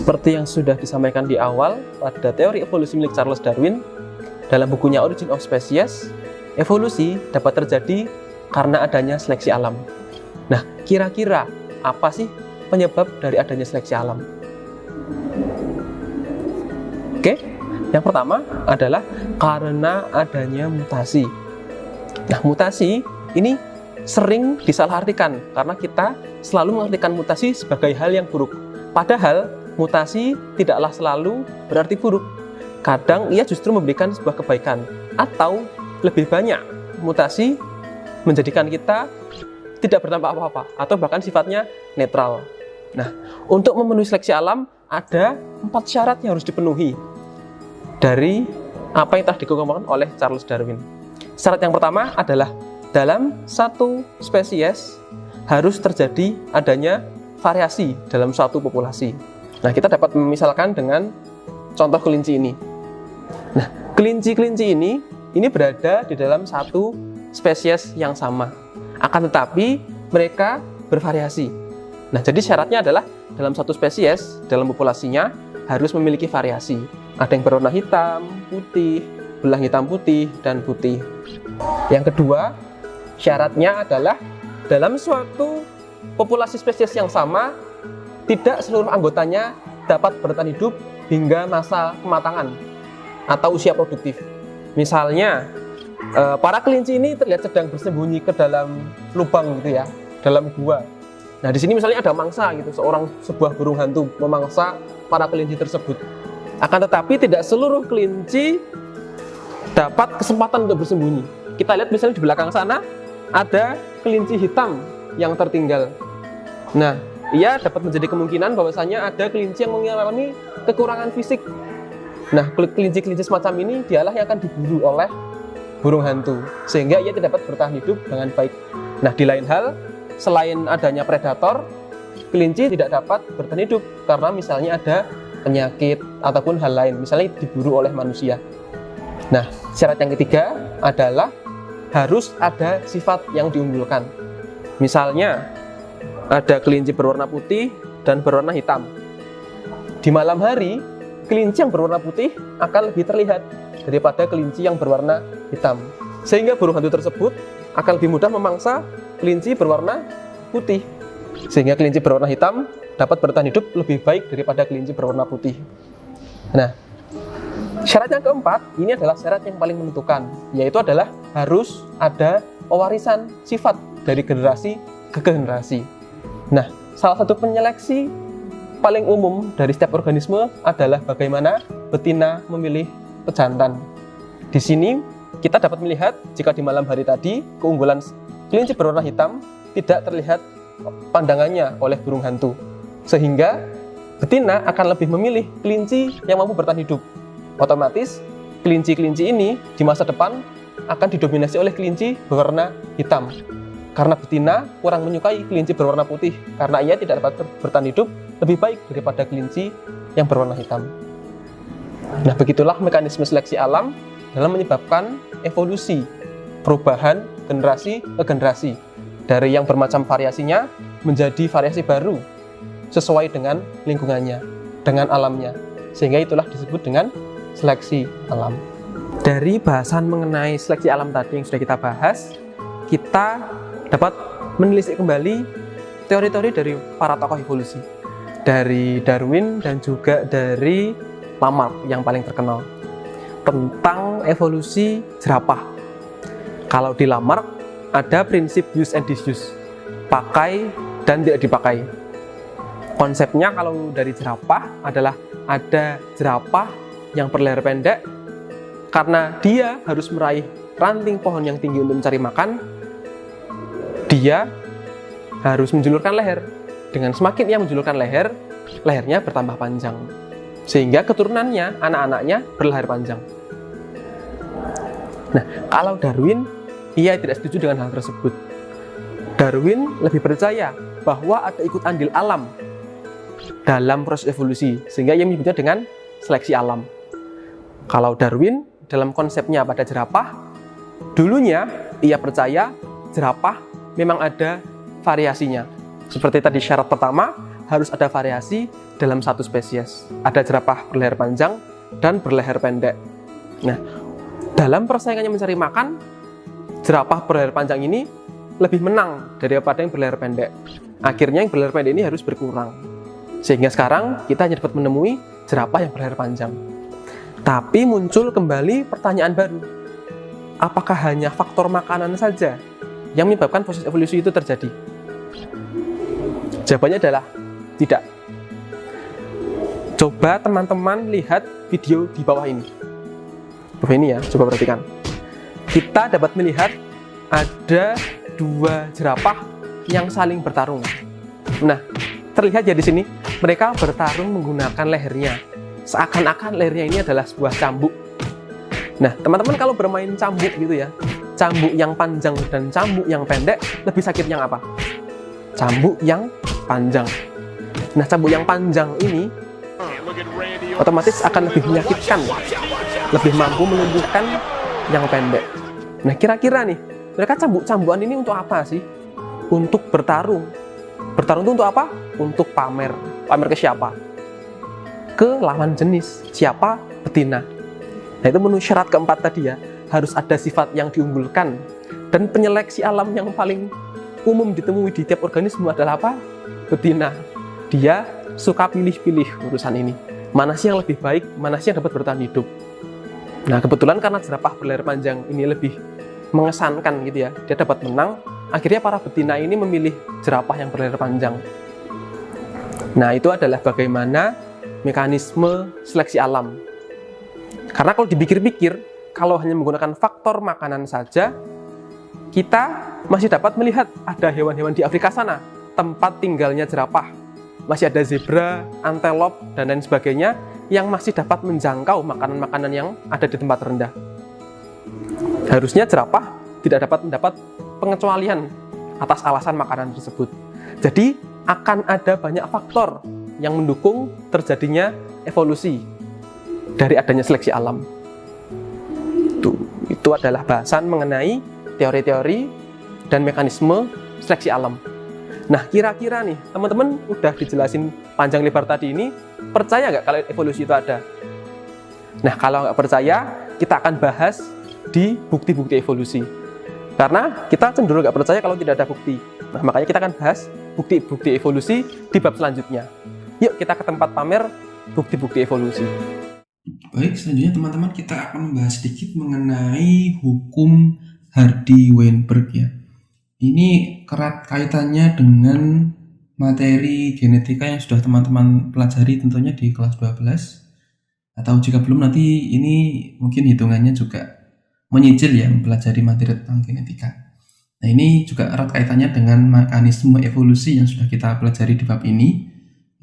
Seperti yang sudah disampaikan di awal pada teori evolusi milik Charles Darwin, dalam bukunya Origin of Species, evolusi dapat terjadi karena adanya seleksi alam. Nah, kira-kira apa sih penyebab dari adanya seleksi alam? Oke, yang pertama adalah karena adanya mutasi. Nah, mutasi ini sering disalahartikan karena kita selalu mengartikan mutasi sebagai hal yang buruk. Padahal mutasi tidaklah selalu berarti buruk. Kadang ia justru memberikan sebuah kebaikan, atau lebih banyak mutasi menjadikan kita tidak berdampak apa-apa atau bahkan sifatnya netral. Nah, untuk memenuhi seleksi alam ada 4 syarat yang harus dipenuhi dari apa yang telah dikemukakan oleh Charles Darwin. Syarat yang pertama adalah dalam satu spesies harus terjadi adanya variasi dalam suatu populasi. Nah, kita dapat memisalkan dengan contoh kelinci ini. Nah, kelinci-kelinci ini berada di dalam satu spesies yang sama. Akan tetapi mereka bervariasi. Nah, jadi syaratnya adalah dalam satu spesies, dalam populasinya harus memiliki variasi. Ada yang berwarna hitam, putih, belang hitam putih, dan putih. Yang kedua, syaratnya adalah dalam suatu populasi spesies yang sama, tidak seluruh anggotanya dapat bertahan hidup hingga masa kematangan atau usia produktif. Misalnya, para kelinci ini terlihat sedang bersembunyi ke dalam lubang gitu ya, dalam gua. Nah, di sini misalnya ada mangsa gitu, sebuah burung hantu memangsa para kelinci tersebut. Akan tetapi tidak seluruh kelinci dapat kesempatan untuk bersembunyi. Kita lihat misalnya di belakang sana ada kelinci hitam yang tertinggal. Nah, ia dapat menjadi kemungkinan bahwasanya ada kelinci yang mengalami kekurangan fisik. Nah, kelinci-kelinci semacam ini dialah yang akan diburu oleh burung hantu, sehingga ia tidak dapat bertahan hidup dengan baik. Nah, di lain hal, selain adanya predator, kelinci tidak dapat bertahan hidup karena misalnya ada penyakit ataupun hal lain, misalnya diburu oleh manusia. Nah, syarat yang ketiga adalah harus ada sifat yang diunggulkan. Misalnya, ada kelinci berwarna putih dan berwarna hitam. Di malam hari, kelinci yang berwarna putih akan lebih terlihat daripada kelinci yang berwarna hitam. Sehingga burung hantu tersebut akan lebih mudah memangsa kelinci berwarna putih. Sehingga kelinci berwarna hitam dapat bertahan hidup lebih baik daripada kelinci berwarna putih. Nah, syarat yang keempat, ini adalah syarat yang paling menentukan, yaitu adalah harus ada pewarisan sifat dari generasi ke generasi. Nah, salah satu penyeleksi paling umum dari setiap organisme adalah bagaimana betina memilih pejantan. Di sini kita dapat melihat jika di malam hari tadi keunggulan kelinci berwarna hitam tidak terlihat pandangannya oleh burung hantu, sehingga betina akan lebih memilih kelinci yang mampu bertahan hidup. Otomatis kelinci-kelinci ini di masa depan akan didominasi oleh kelinci berwarna hitam, karena betina kurang menyukai kelinci berwarna putih karena ia tidak dapat bertahan hidup lebih baik daripada kelinci yang berwarna hitam. Nah, begitulah mekanisme seleksi alam dalam menyebabkan evolusi, perubahan generasi ke generasi dari yang bermacam variasinya menjadi variasi baru sesuai dengan lingkungannya, dengan alamnya, sehingga itulah disebut dengan seleksi alam. Dari bahasan mengenai seleksi alam tadi yang sudah kita bahas, kita dapat menelisik kembali teori-teori dari para tokoh evolusi, dari Darwin dan juga dari Lamarck yang paling terkenal tentang evolusi jerapah. Kalau di Lamarck ada prinsip use and disuse, pakai dan tidak dipakai. Konsepnya kalau dari jerapah adalah ada jerapah yang berleher pendek karena dia harus meraih ranting pohon yang tinggi untuk mencari makan. Dia harus menjulurkan leher. Dengan semakin ia menjulurkan leher, lehernya bertambah panjang. Sehingga keturunannya, anak-anaknya berleher panjang. Nah, kalau Darwin, ia tidak setuju dengan hal tersebut. Darwin lebih percaya bahwa ada ikut andil alam dalam proses evolusi, sehingga ia menyebutnya dengan seleksi alam. Kalau Darwin, dalam konsepnya pada jerapah, dulunya ia percaya jerapah memang ada variasinya. Seperti tadi syarat pertama, harus ada variasi dalam satu spesies. Ada jerapah berleher panjang dan berleher pendek. Nah, dalam persaingannya mencari makan, jerapah berleher panjang ini lebih menang daripada yang berleher pendek. Akhirnya yang berleher pendek ini harus berkurang. Sehingga sekarang kita hanya dapat menemui jerapah yang berleher panjang. Tapi muncul kembali pertanyaan baru. Apakah hanya faktor makanan saja yang menyebabkan proses evolusi itu terjadi? Jawabannya adalah tidak. Coba teman-teman lihat video di bawah ini. Bawah ini ya, coba perhatikan. Kita dapat melihat ada dua jerapah yang saling bertarung. Nah, terlihat ya di sini, mereka bertarung menggunakan lehernya. Seakan-akan lehernya ini adalah sebuah cambuk. Nah, teman-teman kalau bermain cambuk gitu ya, cambuk yang panjang dan cambuk yang pendek, lebih sakit yang apa? Cambuk yang panjang. Nah, cambuk yang panjang ini otomatis akan lebih menyakitkan, lebih mampu melumpuhkan yang pendek. Nah, kira-kira nih, mereka cambuk-cambukan ini untuk apa sih? Untuk bertarung. Bertarung itu untuk apa? Untuk pamer. Pamer ke siapa? Ke lawan jenis. Siapa? Betina. Nah, itu memenuhi syarat keempat tadi ya. Harus ada sifat yang diunggulkan. Dan penyeleksi alam yang paling umum ditemui di tiap organisme adalah apa? Betina. Dia suka pilih-pilih urusan ini. Mana sih yang lebih baik, mana sih yang dapat bertahan hidup. Nah, kebetulan karena jerapah berleher panjang ini lebih mengesankan gitu ya, dia dapat menang, akhirnya para betina ini memilih jerapah yang berleher panjang. Nah, itu adalah bagaimana mekanisme seleksi alam. Karena kalau dipikir-pikir, kalau hanya menggunakan faktor makanan saja, kita masih dapat melihat ada hewan-hewan di Afrika sana, tempat tinggalnya jerapah. Masih ada zebra, antelop, dan lain sebagainya yang masih dapat menjangkau makanan-makanan yang ada di tempat rendah. Harusnya jerapah tidak dapat mendapat pengecualian atas alasan makanan tersebut. Jadi akan ada banyak faktor yang mendukung terjadinya evolusi dari adanya seleksi alam. Itu adalah bahasan mengenai teori-teori dan mekanisme seleksi alam. Nah, kira-kira nih, teman-teman udah dijelasin panjang lebar tadi ini, percaya nggak kalau evolusi itu ada? Nah, kalau nggak percaya, kita akan bahas di bukti-bukti evolusi. Karena kita cenderung nggak percaya kalau tidak ada bukti. Nah, makanya kita akan bahas bukti-bukti evolusi di bab selanjutnya. Yuk, kita ke tempat pamer bukti-bukti evolusi. Baik, selanjutnya teman-teman kita akan membahas sedikit mengenai hukum Hardy-Weinberg ya. Ini erat kaitannya dengan materi genetika yang sudah teman-teman pelajari tentunya di kelas 12. Atau jika belum, nanti ini mungkin hitungannya juga menyicil ya, mempelajari materi tentang genetika. Nah, ini juga erat kaitannya dengan mekanisme evolusi yang sudah kita pelajari di bab ini,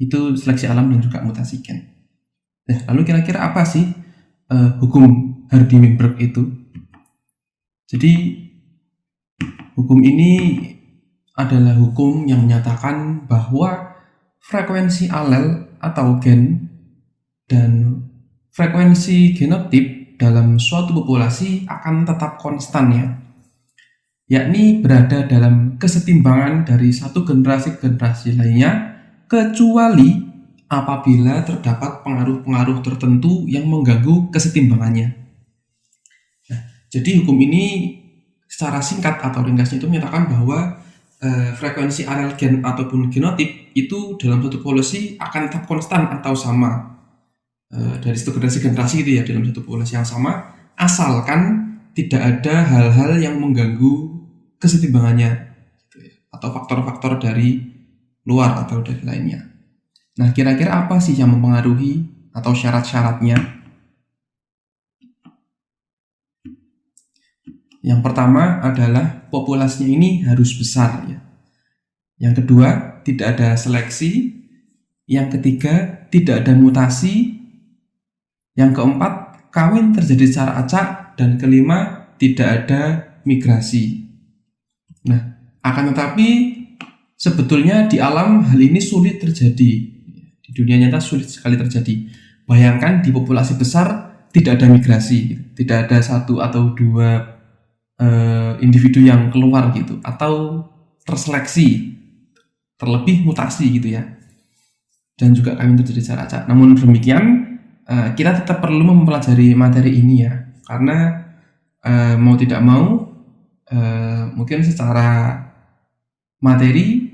itu seleksi alam dan juga mutasi gen. Nah, lalu kira-kira apa sih hukum Hardy-Weinberg itu? Jadi, hukum ini adalah hukum yang menyatakan bahwa frekuensi alel atau gen dan frekuensi genotip dalam suatu populasi akan tetap konstan ya, yakni berada dalam kesetimbangan dari satu generasi ke generasi lainnya, kecuali apabila terdapat pengaruh-pengaruh tertentu yang mengganggu kesetimbangannya. Nah, jadi hukum ini secara singkat atau ringkasnya itu menyatakan bahwa frekuensi alel gen ataupun genotip itu dalam satu populasi akan tetap konstan atau sama dari satu generasi gitu ya, dalam satu populasi yang sama, asalkan tidak ada hal-hal yang mengganggu kesetimbangannya gitu ya, atau faktor-faktor dari luar atau dari lainnya. Nah, kira-kira apa sih yang mempengaruhi atau syarat-syaratnya? Yang pertama adalah populasinya ini harus besar ya. Yang kedua, tidak ada seleksi. Yang ketiga, tidak ada mutasi. Yang keempat, kawin terjadi secara acak. Dan kelima, tidak ada migrasi. Nah, akan tetapi sebetulnya di alam hal ini sulit terjadi. Di dunia nyata sulit sekali terjadi. Bayangkan di populasi besar tidak ada migrasi, tidak ada satu atau dua individu yang keluar gitu, atau terseleksi, terlebih mutasi gitu ya. dan juga kawin terjadi secara acak. Namun demikian, kita tetap perlu mempelajari materi ini ya, karena mau tidak mau mungkin secara materi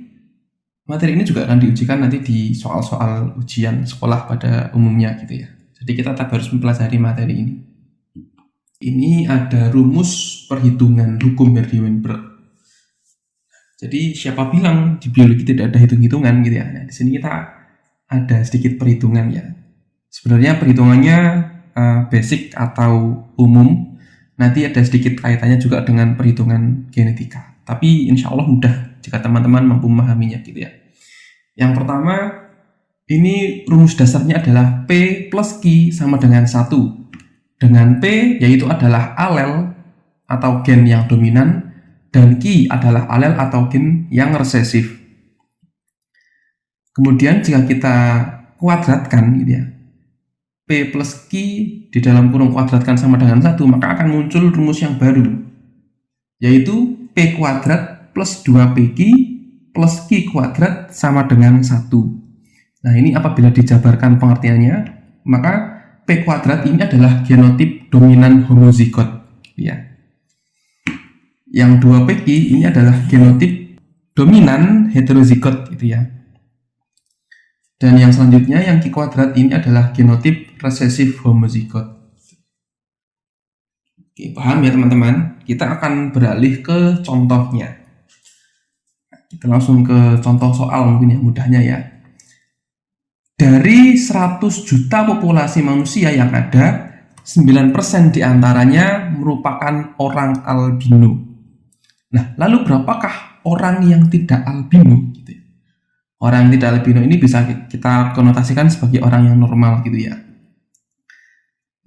ini juga akan diujikan nanti di soal-soal ujian sekolah pada umumnya gitu ya. Jadi kita tetap harus mempelajari materi ini. Ini ada rumus perhitungan hukum Hardy-Weinberg. Jadi siapa bilang di biologi tidak ada hitung-hitungan gitu ya. Nah, di sini kita ada sedikit perhitungan ya. Sebenarnya perhitungannya basic atau umum. Nanti ada sedikit kaitannya juga dengan perhitungan genetika. Tapi insya Allah mudah jika teman-teman mampu memahaminya gitu ya. Yang pertama, ini rumus dasarnya adalah P plus Q sama dengan 1. Dengan P yaitu adalah alel atau gen yang dominan, dan Q adalah alel atau gen yang resesif. Kemudian jika kita kuadratkan gitu ya, P plus Q di dalam kurung kuadratkan sama dengan 1, maka akan muncul rumus yang baru, yaitu P kuadrat plus 2PQ plus Q kuadrat sama dengan 1. Nah, ini apabila dijabarkan pengertiannya, maka P kuadrat ini adalah genotip dominan homozigot ya. Yang 2PQ ini adalah genotip dominan heterozigot gitu ya. Dan yang selanjutnya yang Q kuadrat ini adalah genotip resesif homozigot. Oke, paham ya teman-teman? Kita akan beralih ke contohnya. Kita langsung ke contoh soal mungkin yang mudahnya ya. Dari 100 juta populasi manusia yang ada, 9% diantaranya merupakan orang albino. Nah, lalu berapakah orang yang tidak albino? Gitu ya. Orang yang tidak albino ini bisa kita konotasikan sebagai orang yang normal gitu ya.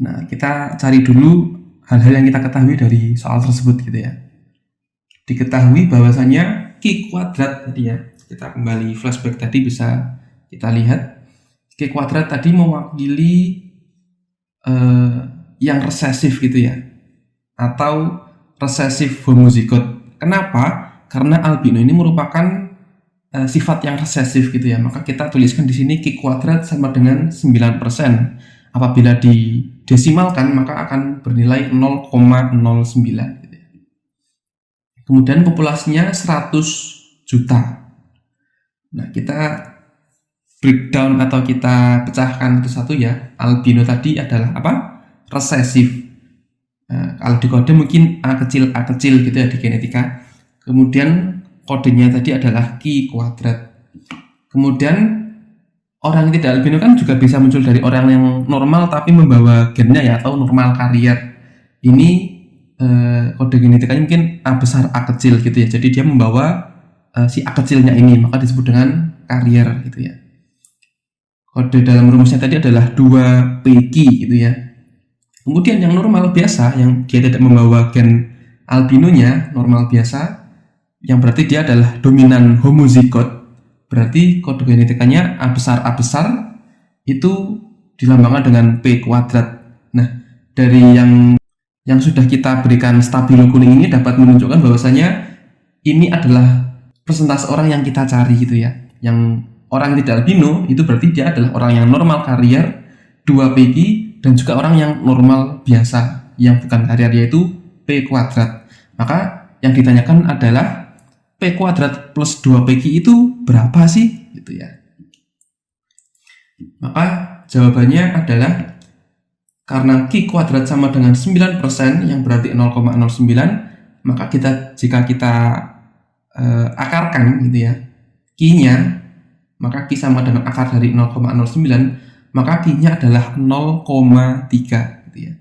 Nah, kita cari dulu hal-hal yang kita ketahui dari soal tersebut gitu ya. Diketahui bahwasanya Q kuadrat tadi ya, kita kembali flashback tadi bisa kita lihat Q kuadrat tadi mewakili yang resesif gitu ya, atau resesif homozigot. Kenapa? Karena albino ini merupakan sifat yang resesif gitu ya, maka kita tuliskan di sini Q kuadrat sama dengan 9%. Apabila didesimalkan maka akan bernilai 0,09 gitu ya. Kemudian populasinya 100 juta. Nah, kita breakdown atau kita pecahkan satu ya. Albino tadi adalah apa? Resesif. Nah, kalau di kode mungkin A kecil gitu ya di genetika. Kemudian kodenya tadi adalah Q kuadrat. Kemudian orang yang tidak albino kan juga bisa muncul dari orang yang normal tapi membawa gennya ya, atau normal karier. Ini kode genetikanya mungkin A besar A kecil gitu ya. Jadi dia membawa si A kecilnya ini, maka disebut dengan karier gitu ya. Kode dalam rumusnya tadi adalah 2PQ gitu ya. Kemudian yang normal biasa, yang dia tidak membawa gen albinonya, normal biasa, yang berarti dia adalah dominan homozigot. Berarti kode genetikanya A besar itu dilambangkan dengan P kuadrat. Nah, dari yang sudah kita berikan stabilo kuning ini dapat menunjukkan bahwasanya ini adalah persentase orang yang kita cari gitu ya. Yang orang tidak albino itu berarti dia adalah orang yang normal karier 2PQ, dan juga orang yang normal biasa yang bukan karier, yaitu P kuadrat. Maka yang ditanyakan adalah P kuadrat plus 2PQ itu berapa sih gitu ya. Maka jawabannya adalah karena Q kuadrat sama dengan 9% yang berarti 0,09, maka jika kita akarkan gitu ya Q-nya, maka Q sama dengan akar dari 0,09, maka Q-nya adalah 0,3 gitu ya.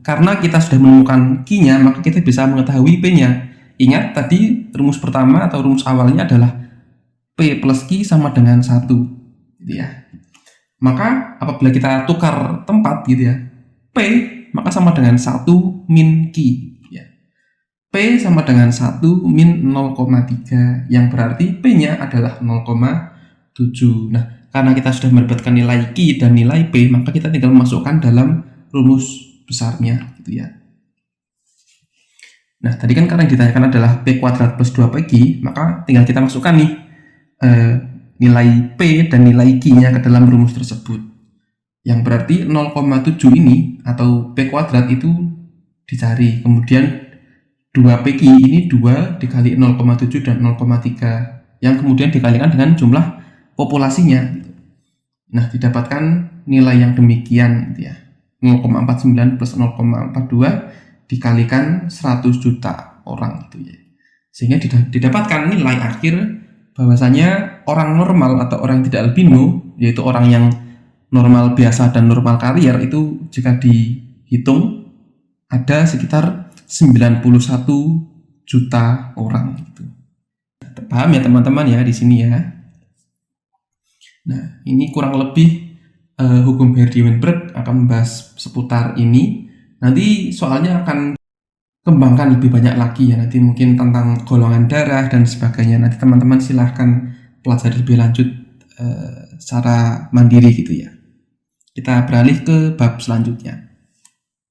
Karena kita sudah menemukan Q-nya, maka kita bisa mengetahui P-nya. Ingat tadi rumus pertama atau rumus awalnya adalah P plus Q sama dengan 1 gitu ya. Maka apabila kita tukar tempat gitu ya, P maka sama dengan 1 min Q ya. P sama dengan 1 min 0,3 yang berarti P-nya adalah 0,7. Nah, karena kita sudah mendapatkan nilai Q dan nilai P, maka kita tinggal memasukkan dalam rumus besarnya gitu ya. Nah, tadi kan karena yang ditanyakan adalah P kuadrat plus 2PQ, maka tinggal kita masukkan nih nilai P dan nilai Q-nya ke dalam rumus tersebut. Yang berarti 0,7 ini atau P kuadrat itu dicari. Kemudian 2PQ ini 2 dikali 0,7 dan 0,3 yang kemudian dikalikan dengan jumlah populasinya. Nah, didapatkan nilai yang demikian gitu ya. 0,49 plus 0,42 dikalikan 100 juta orang gitu ya. Sehingga didapatkan nilai akhir bahwasanya orang normal atau orang yang tidak albino, yaitu orang yang normal biasa dan normal karier, itu jika dihitung ada sekitar 91 juta orang gitu. Paham ya teman-teman ya di sini ya. Nah, ini kurang lebih hukum Hardy-Weinberg akan membahas seputar ini. Nanti soalnya akan kembangkan lebih banyak lagi ya, nanti mungkin tentang golongan darah dan sebagainya. Nanti teman-teman silahkan pelajari lebih lanjut secara mandiri gitu ya. Kita beralih ke bab selanjutnya.